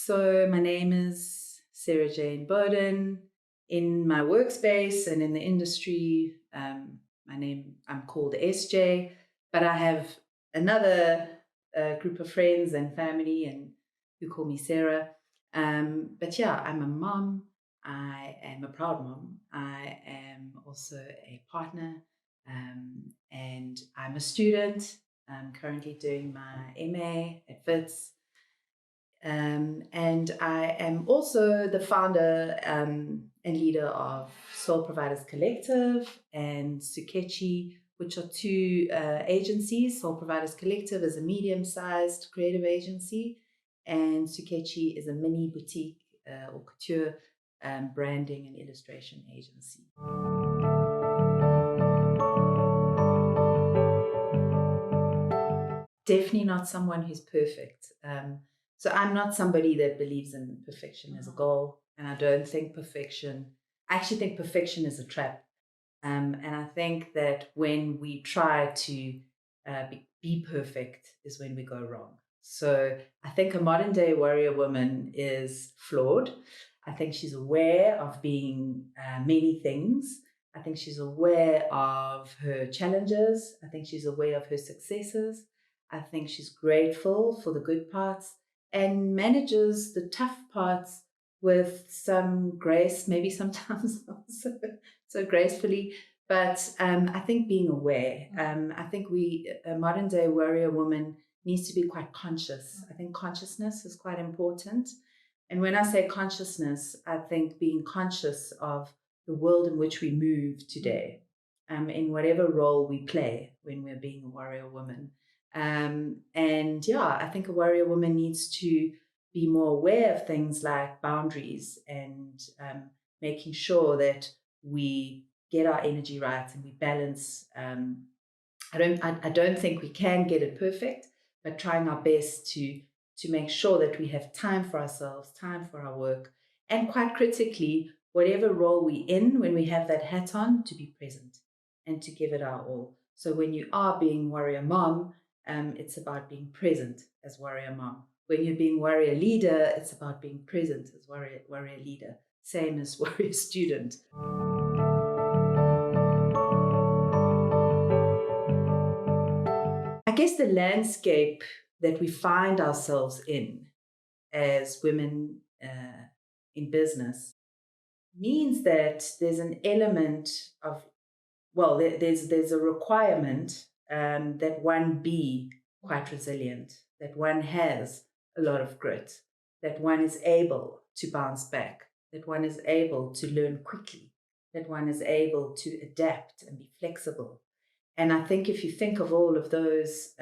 So my name is Sara-Jane Boden. In my workspace and in the industry, I'm called SJ, but I have another group of friends and family and who call me Sarah. But yeah, I'm a mom. I am a proud mom. I am also a partner, and I'm a student. I'm currently doing my MA at Wits. And I am also the founder and leader of SoulProviders Collective and Suketchi, which are two agencies. SoulProviders Collective is a medium-sized creative agency, and Suketchi is a mini boutique or couture branding and illustration agency. Definitely not someone who's perfect. So I'm not somebody that believes in perfection as a goal, and I actually think perfection is a trap. And I think that when we try to be perfect is when we go wrong. So I think a modern day warrior woman is flawed. I think she's aware of being many things. I think she's aware of her challenges. I think she's aware of her successes. I think she's grateful for the good parts and manages the tough parts with some grace, maybe sometimes not so gracefully. But I think being aware, I think a modern day warrior woman needs to be quite conscious. I think consciousness is quite important. And when I say consciousness, I think being conscious of the world in which we move today, in whatever role we play when we're being a warrior woman. And yeah, I think a warrior woman needs to be more aware of things like boundaries and making sure that we get our energy right and we balance. I don't think we can get it perfect, but trying our best to make sure that we have time for ourselves, time for our work, and quite critically, whatever role we're in, when we have that hat on, to be present and to give it our all. So when you are being warrior mom, it's about being present as warrior mom. When you're being warrior leader, it's about being present as warrior leader. Same as warrior student. I guess the landscape that we find ourselves in as women in business means that there's an element of, there's a requirement that one be quite resilient, that one has a lot of grit, that one is able to bounce back, that one is able to learn quickly, that one is able to adapt and be flexible. And I think if you think of all of those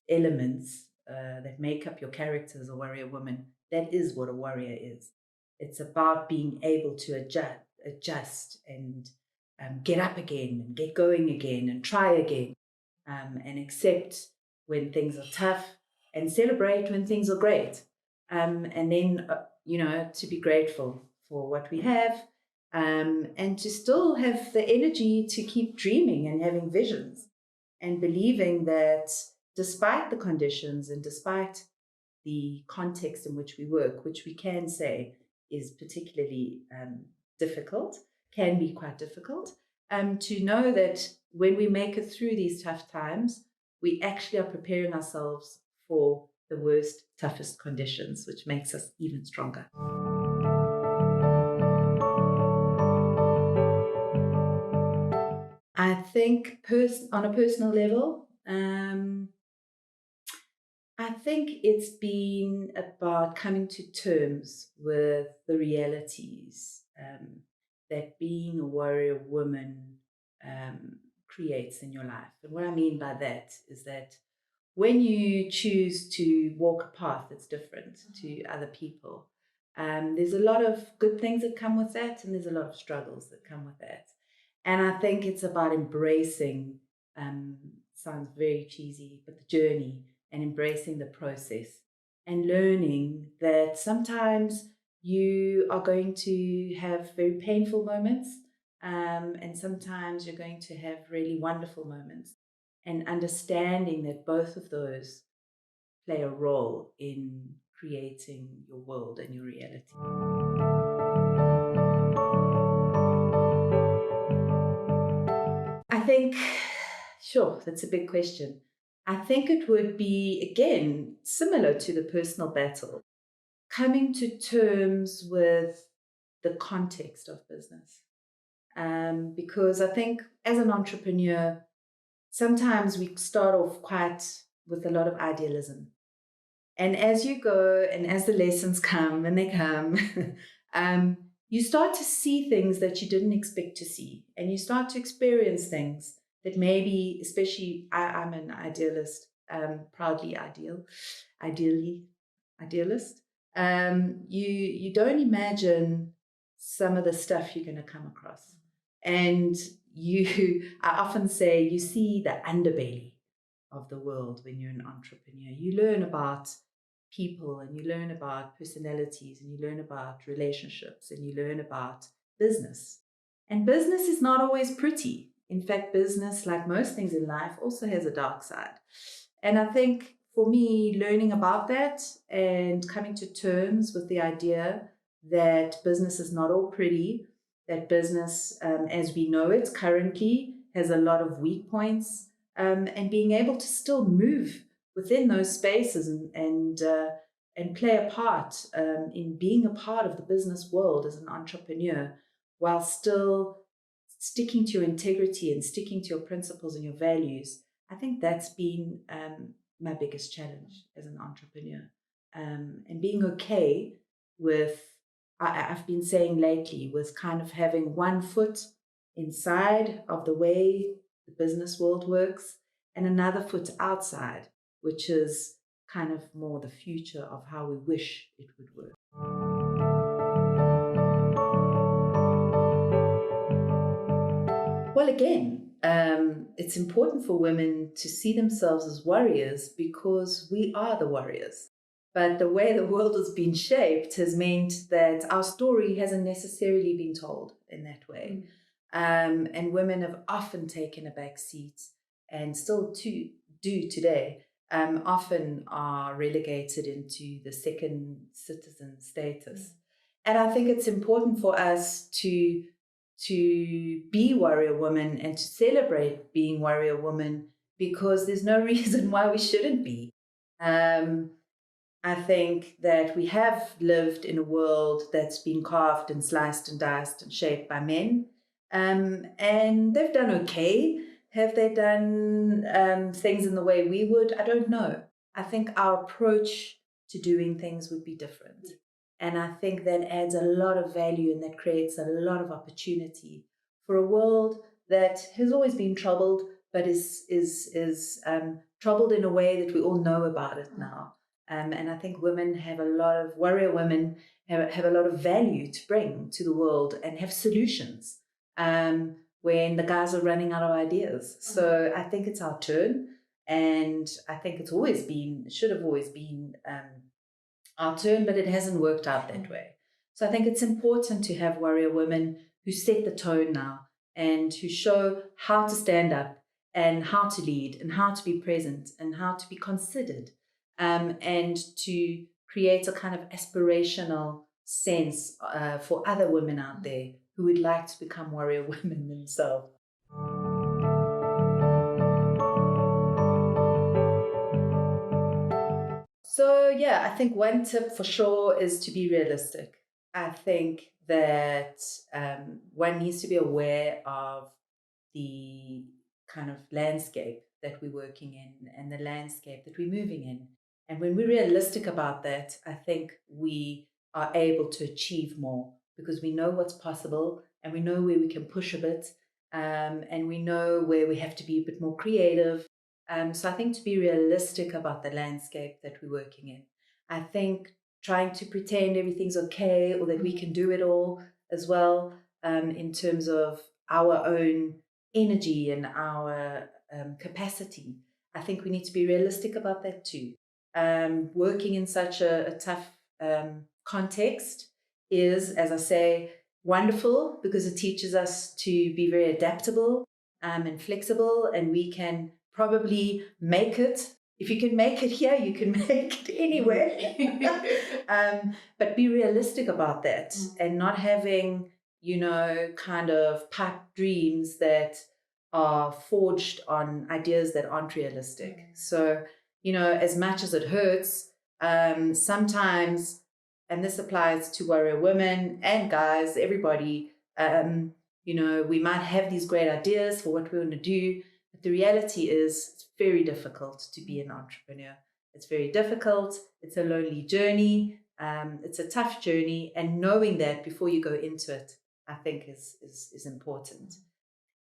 elements that make up your character as a warrior woman, that is what a warrior is. It's about being able to adjust and get up again and get going again and try again and accept when things are tough and celebrate when things are great. And then, to be grateful for what we have and to still have the energy to keep dreaming and having visions and believing that despite the conditions and despite the context in which we work, which we can say is particularly difficult, can be quite difficult, to know that when we make it through these tough times, we actually are preparing ourselves for the worst, toughest conditions, which makes us even stronger. I think on a personal level, I think it's been about coming to terms with the realities that being a warrior woman creates in your life. And what I mean by that is that when you choose to walk a path that's different to other people, there's a lot of good things that come with that, and there's a lot of struggles that come with that. And I think it's about embracing, sounds very cheesy, but the journey and embracing the process and learning that sometimes you are going to have very painful moments and sometimes you're going to have really wonderful moments, and understanding that both of those play a role in creating your world and your reality? I think, sure, that's a big question. I think it would be, again, similar to the personal battle, coming to terms with the context of business. Because I think as an entrepreneur, sometimes we start off quite with a lot of idealism. And as you go and as the lessons come and they come, you start to see things that you didn't expect to see. And you start to experience things that maybe, especially I'm an idealist, proudly idealist. You don't imagine some of the stuff you're going to come across. And I often say, you see the underbelly of the world when you're an entrepreneur. You learn about people and you learn about personalities and you learn about relationships and you learn about business. And business is not always pretty. In fact, business, like most things in life, also has a dark side. And I think for me, learning about that and coming to terms with the idea that business is not all pretty, that business, as we know it currently, has a lot of weak points, and being able to still move within those spaces and play a part in being a part of the business world as an entrepreneur, while still sticking to your integrity and sticking to your principles and your values. I think that's been my biggest challenge as an entrepreneur, and being okay with, I've been saying lately, with kind of having one foot inside of the way the business world works and another foot outside, which is kind of more the future of how we wish it would work. Well, again, it's important for women to see themselves as warriors because we are the warriors. But the way the world has been shaped has meant that our story hasn't necessarily been told in that way. And women have often taken a back seat and still do today, often are relegated into the second citizen status. And I think it's important for us to be warrior women and to celebrate being warrior women, because there's no reason why we shouldn't be. I think that we have lived in a world that's been carved and sliced and diced and shaped by men, and they've done okay. Have they done things in the way we would? I don't know. I think our approach to doing things would be different. And I think that adds a lot of value and that creates a lot of opportunity for a world that has always been troubled, but is troubled in a way that we all know about it now. And I think warrior women have a lot of value to bring to the world and have solutions when the guys are running out of ideas. So I think it's our turn, and I think it should have always been our turn, but it hasn't worked out that way. So I think it's important to have warrior women who set the tone now and who show how to stand up and how to lead and how to be present and how to be considered, and to create a kind of aspirational sense for other women out there who would like to become warrior women themselves. So yeah, I think one tip for sure is to be realistic. I think that one needs to be aware of the kind of landscape that we're working in and the landscape that we're moving in. And when we're realistic about that, I think we are able to achieve more because we know what's possible and we know where we can push a bit, and we know where we have to be a bit more creative. So I think to be realistic about the landscape that we're working in. I think trying to pretend everything's okay or that we can do it all as well, in terms of our own energy and our capacity. I think we need to be realistic about that too. Working in such a tough context is, as I say, wonderful because it teaches us to be very adaptable and flexible, and we can probably make it if you can make it here, you can make it anywhere. But be realistic about that and not having, kind of pipe dreams that are forged on ideas that aren't realistic. So, as much as it hurts, sometimes, and this applies to warrior women and guys, everybody, we might have these great ideas for what we want to do, but the reality is it's very difficult to be an entrepreneur. It's very difficult. It's a lonely journey. It's a tough journey. And knowing that before you go into it, I think is important.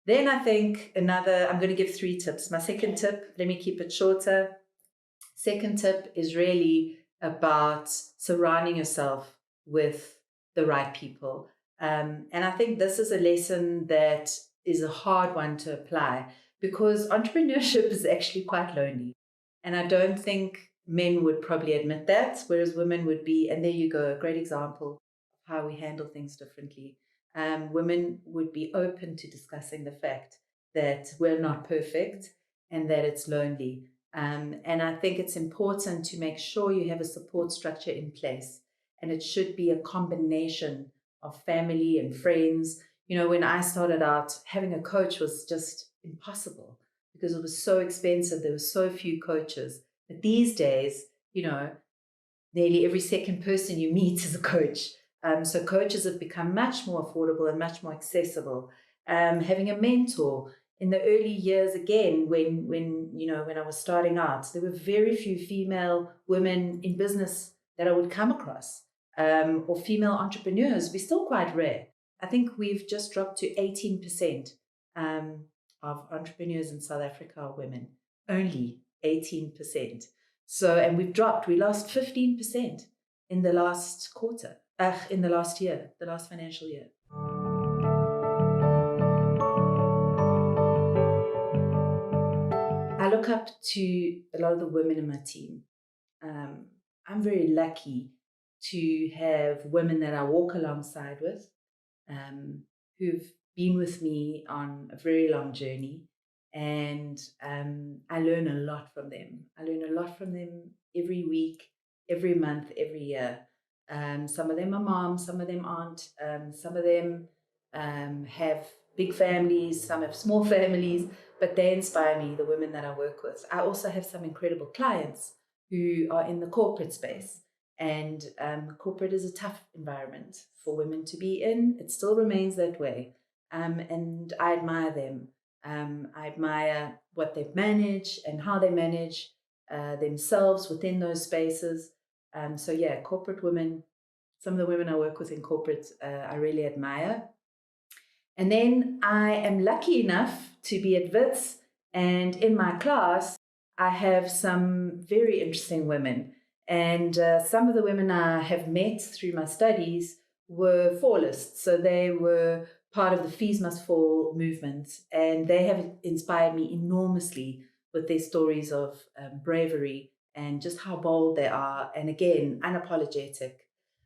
Then I think I'm going to give 3 tips. My second tip, let me keep it shorter. Second tip is really about surrounding yourself with the right people. And I think this is a lesson that is a hard one to apply because entrepreneurship is actually quite lonely. And I don't think men would probably admit that, whereas women would be, and there you go, a great example of how we handle things differently. Women would be open to discussing the fact that we're not perfect and that it's lonely. And I think it's important to make sure you have a support structure in place. And it should be a combination of family and friends. When I started out, having a coach was just impossible because it was so expensive. There were so few coaches. But these days, nearly every second person you meet is a coach. So coaches have become much more affordable and much more accessible. Having a mentor. In the early years, again, when I was starting out, there were very few female women in business that I would come across, or female entrepreneurs. We're still quite rare. I think we've just dropped to 18% of entrepreneurs in South Africa are women. Only 18%. So, and we lost 15% in the last quarter, in the last year, the last financial year. I look up to a lot of the women in my team. I'm very lucky to have women that I walk alongside with, who've been with me on a very long journey. And I learn a lot from them. I learn a lot from them every week, every month, every year. Some of them are moms, some of them aren't. Some of them have big families, some have small families, but they inspire me, the women that I work with. I also have some incredible clients who are in the corporate space. And corporate is a tough environment for women to be in. It still remains that way. And I admire them. I admire what they manage and how they manage themselves within those spaces. So yeah, corporate women, some of the women I work with in corporate, I really admire. And then I am lucky enough to be at WITS, and in my class, I have some very interesting women. And some of the women I have met through my studies were fallists. So they were part of the Fees Must Fall movement, and they have inspired me enormously with their stories of bravery and just how bold they are. And again, unapologetic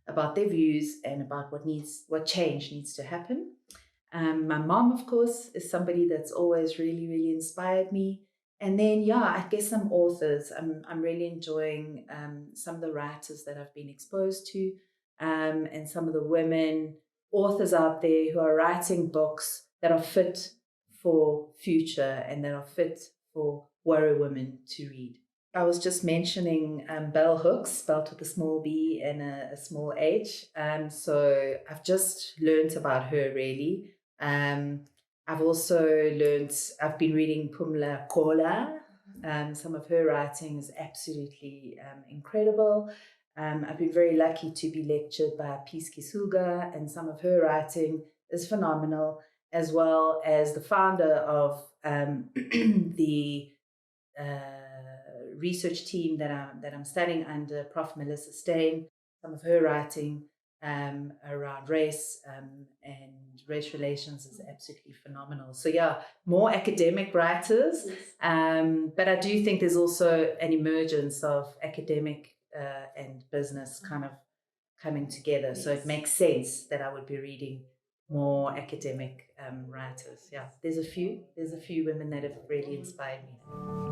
about their views and about what change needs to happen. My mom, of course, is somebody that's always really, really inspired me. And then, yeah, I guess some authors. I'm really enjoying some of the writers that I've been exposed to, and some of the women authors out there who are writing books that are fit for future and that are fit for warrior women to read. I was just mentioning bell hooks, spelled with a small b and a small h. So I've just learned about her, really. I've also I've been reading Pumla Kola. Some of her writing is absolutely incredible. I've been very lucky to be lectured by Peace Kisuga, and some of her writing is phenomenal, as well as the founder of the research team that I'm studying under, Prof. Melissa Steyn. Some of her writing around race and race relations is absolutely phenomenal. So yeah, more academic writers, but I do think there's also an emergence of academic and business kind of coming together. So it makes sense that I would be reading more academic writers. Yeah, there's a few women that have really inspired me.